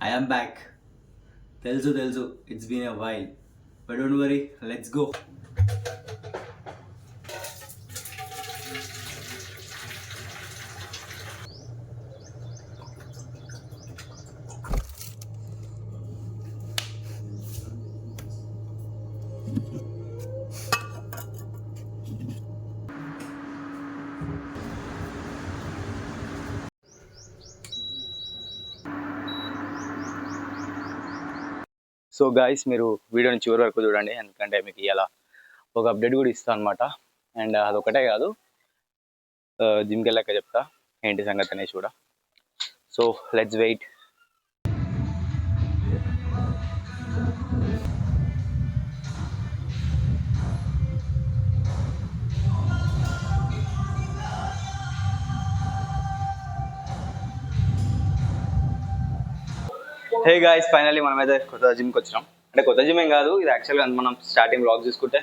I am back. తెలుసు it's been a while but don't worry let's go. So guys, మీరు వీడియోని చివరి వరకు చూడండి, ఎందుకంటే మీకు ఇలా ఒక అప్డేట్ కూడా ఇస్తాను అనమాట. అండ్ అదొకటే కాదు, జిమ్కి వెళ్ళాక చెప్తా ఏంటి సంగతి అనేసి కూడా. So let's wait. Hey guys, finally మనమైతే కొత్త జిమ్కి వచ్చినాం. అంటే కొత్త జిమ్ ఏం కాదు, ఇది యాక్చువల్గా మనం స్టార్టింగ్ వ్లాగ్ చూసుకుంటే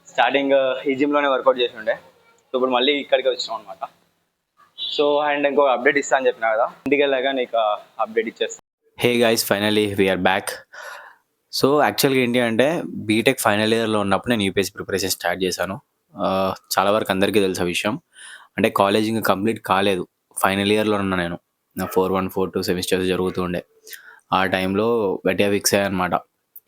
స్టార్టింగ్ ఈ జిమ్లోనే వర్కౌట్ చేసి ఉండే. సో ఇప్పుడు మళ్ళీ ఇక్కడికి వచ్చినాం అనమాట. సో అండ్ ఇంకో అప్డేట్ ఇస్తా అని చెప్పినా కదా, ఇంటికి వెళ్ళాక నీకు అప్డేట్ ఇచ్చేస్తాను. Hey guys, finally we are back. So యాక్చువల్గా ఏంటి అంటే, బీటెక్ ఫైనల్ ఇయర్లో ఉన్నప్పుడు నేను యూపీఎస్సీ ప్రిపరేషన్ స్టార్ట్ చేశాను. చాలా వరకు అందరికీ తెలుసు ఆ విషయం. అంటే కాలేజ్ ఇంకా కంప్లీట్ కాలేదు, ఫైనల్ ఇయర్లో ఉన్నా నేను. నా 4-1 4-2 సెమిస్టర్స్ జరుగుతూ ఉండే. ఆ టైంలో గట్టిగా ఫిక్స్ అయ్యా అనమాట,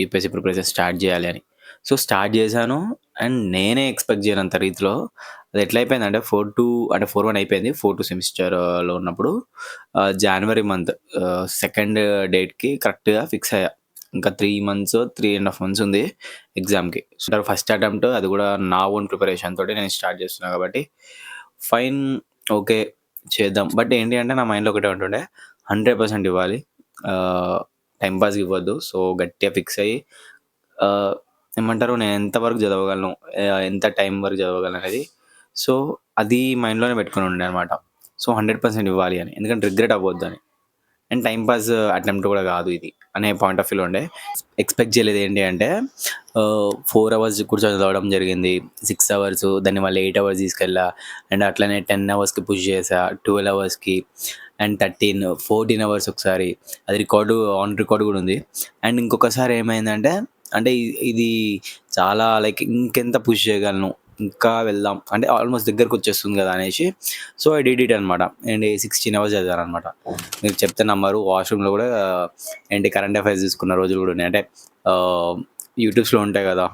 యూపీఎస్సీ ప్రిపరేషన్ స్టార్ట్ చేయాలి అని. సో స్టార్ట్ చేశాను, అండ్ నేనే ఎక్స్పెక్ట్ చేయనంత రీతిలో అది ఎట్లా అయిపోయిందంటే 4-1 అయిపోయింది. 4-2 సెమిస్టర్లో ఉన్నప్పుడు జనవరి మంత్ 2nd డేట్కి కరెక్ట్గా ఫిక్స్ అయ్యా. ఇంకా 3 months 3.5 months ఉంది ఎగ్జామ్కి. సో ఫస్ట్ అటెంప్ట్, అది కూడా నా ఓన్ ప్రిపరేషన్ తోటి నేను స్టార్ట్ చేస్తున్నా కాబట్టి ఫైన్, ఓకే చేద్దాం. బట్ ఏంటి అంటే నా మైండ్లో ఒకటే ఉంటుండే, 100% ఇవ్వాలి, టైంపాస్కి ఇవ్వద్దు. సో గట్టిగా ఫిక్స్ అయ్యి ఏమంటారు, నేను ఎంతవరకు చదవగలను, ఎంత టైం వరకు చదవగలను అనేది, సో అది మైండ్లోనే పెట్టుకుని ఉండే అనమాట. సో 100% ఇవ్వాలి అని, ఎందుకంటే రిగ్రెట్ అవ్వద్దు అని. అండ్ టైంపాస్ అటెంప్ట్ కూడా కాదు ఇది అనే పాయింట్ ఆఫ్ వ్యూలో ఉండే. ఎక్స్పెక్ట్ చేయలేదు ఏంటి అంటే 4 hours కూర్చొని చదవడం జరిగింది, 6 hours, దాన్ని మళ్ళీ 8 hours తీసుకెళ్ళా. అండ్ అట్లనే 10 hours పుష్ చేసా, 12 hours అండ్ 14 hours ఒకసారి. అది ఆన్ రికార్డు కూడా ఉంది. అండ్ ఇంకొకసారి ఏమైందంటే, అంటే ఇది చాలా లైక్ ఇంకెంత పుష్ చేయగలను, ఇంకా వెళ్దాం అంటే ఆల్మోస్ట్ దగ్గరకు వచ్చేస్తుంది కదా అనేసి, సో ఐ డిడ్ ఇట్ అనమాట. అండ్ 16 hours చదివాను అనమాట. మీరు చెప్తే నమ్మరు, వాష్రూమ్లో కూడా ఏంటి కరెంట్ అఫైర్స్ తీసుకున్న రోజులు కూడా ఉన్నాయి. అంటే యూట్యూబ్స్లో ఉంటాయి కదా,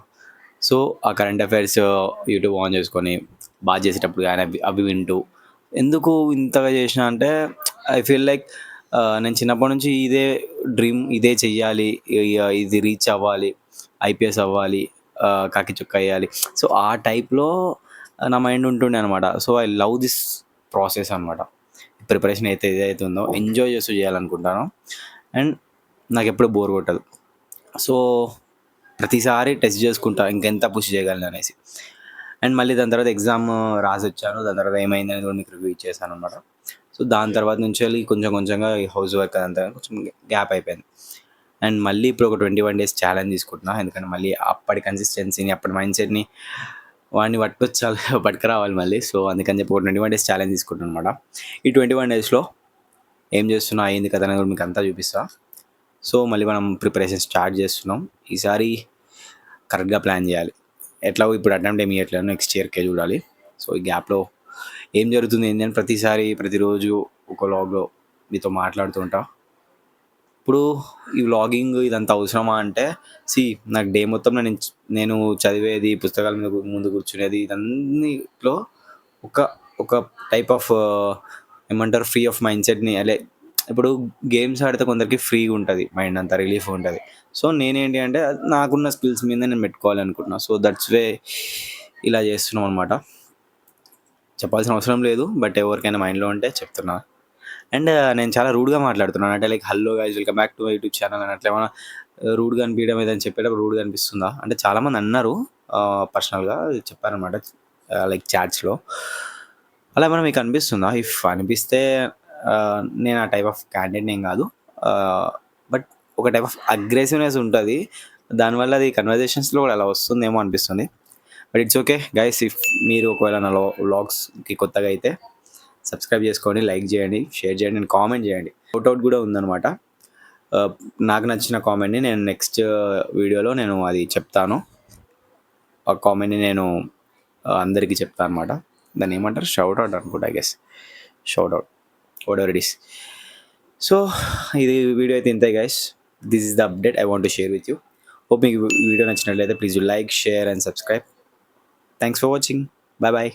సో ఆ కరెంట్ అఫైర్స్ యూట్యూబ్ ఆన్ చేసుకొని బాగా చేసేటప్పుడు కానీ అవి వింటూ. ఎందుకు ఇంతగా చేసిన అంటే, ఐ ఫీల్ లైక్ నేను చిన్నప్పటి నుంచి ఇదే డ్రీమ్, ఇదే చెయ్యాలి, ఇది రీచ్ అవ్వాలి, ఐపీఎస్ అవ్వాలి, కాకి చుక్క అయ్యాలి. సో ఆ టైప్లో నా మైండ్ ఉంటుండే అనమాట. So I love this process అనమాట. ప్రిపరేషన్ అయితే ఏదైతే ఉందో ఎంజాయ్ చేస్తూ చేయాలనుకుంటాను, అండ్ నాకు ఎప్పుడు బోర్ కొట్టదు. సో ప్రతిసారి టెస్ట్ చేసుకుంటా ఇంకెంత పుష్ చేయగలను అనేసి. అండ్ మళ్ళీ దాని తర్వాత ఎగ్జామ్ రాసి వచ్చాను. దాని తర్వాత ఏమైంది అనేది కూడా మీకు రివ్యూ ఇచ్చేసాను అనమాట. సో దాని తర్వాత నుంచి వెళ్ళి కొంచెం కొంచెంగా ఈ హౌస్ వర్క్ అదంతా కొంచెం గ్యాప్ అయిపోయింది. అండ్ మళ్ళీ ఇప్పుడు ఒక 21 days ఛాలెంజ్ తీసుకుంటున్నా, ఎందుకంటే మళ్ళీ అప్పటి కన్సిస్టెన్సీని, అప్పటి మైండ్ సెట్ని వాడిని పట్టుకురావాలి మళ్ళీ. సో అందుకని చెప్పి ఒక 21 days ఛాలెంజ్ తీసుకుంటున్నాను అనమాట. ఈ 21 daysలో ఏం చేస్తున్నా, అయింది కదా అనేది మీకు అంతా చూపిస్తా. సో మళ్ళీ మనం ప్రిపరేషన్ స్టార్ట్ చేస్తున్నాం. ఈసారి కరెక్ట్గా ప్లాన్ చేయాలి. ఎట్లా ఇప్పుడు అటెంప్ట్ ఏమి ఇవ్వట్లేదు, నెక్స్ట్ ఇయర్కే చూడాలి. సో ఈ గ్యాప్లో ఏం జరుగుతుంది ఏంటి అని ప్రతిరోజు ఒక వ్లాగ్లో మీతో మాట్లాడుతుంటా. ఇప్పుడు ఈ వ్లాగింగ్ ఇదంతా అవసరమా అంటే, నాకు డే మొత్తంలో నేను చదివేది, పుస్తకాల మీద ముందు కూర్చునేది, ఇదన్నిట్లో ఒక ఒక టైప్ ఆఫ్ ఏమంటారు, ఫ్రీ ఆఫ్ మైండ్ సెట్ని. అలే ఇప్పుడు గేమ్స్ ఆడితే కొందరికి ఫ్రీగా ఉంటుంది, మైండ్ అంతా రిలీఫ్ ఉంటుంది. సో నేనేంటి అంటే, నాకున్న స్కిల్స్ మీద నేను పెట్టుకోవాలి అనుకుంటున్నా. సో దట్స్ వే ఇలా చేస్తున్నాం అనమాట. చెప్పాల్సిన అవసరం లేదు, బట్ ఎవరికైనా మైండ్లో ఉంటే చెప్తున్నా. అండ్ నేను చాలా రూడ్గా మాట్లాడుతున్నాను, అంటే like hello guys welcome back to my YouTube channel అని అట్లా ఏమైనా రూడ్గా అనిపించడం ఏదైనా చెప్పేటప్పుడు రూడ్గా అనిపిస్తుందా అంటే, చాలామంది అన్నారు పర్సనల్గా చెప్పారనమాట, లైక్ చాట్స్లో. అలా ఏమైనా మీకు అనిపిస్తుందా? ఇఫ్ అనిపిస్తే నేను ఆ టైప్ ఆఫ్ క్యాండిడేట్ ఏం కాదు, బట్ ఒక టైప్ ఆఫ్ అగ్రెసివ్నెస్ ఉంటుంది, దానివల్ల అది కన్వర్జేషన్స్లో కూడా అలా వస్తుందేమో అనిపిస్తుంది. But it's okay guys, if మీరు ఒకవేళ నా వ్లాగ్స్కి కొత్తగా అయితే సబ్స్క్రైబ్ చేసుకోండి, లైక్ చేయండి, షేర్ చేయండి అండ్ కామెంట్ చేయండి. అవుట్అవుట్ కూడా ఉందన్నమాట. నాకు నచ్చిన కామెంట్ని నేను నెక్స్ట్ వీడియోలో నేను అది చెప్తాను. ఆ కామెంట్ని నేను అందరికీ చెప్తాను అనమాట. దాన్ని ఏమంటారు, షౌట్ అవుట్ అనుకుంటా, I guess shout out, whatever it is. So ఇది వీడియో అయితే ఇంతే guys. This is the update I want to share with you. Hope మీకు వీడియో నచ్చినట్లయితే please like, share and subscribe. Thanks for watching. Bye bye.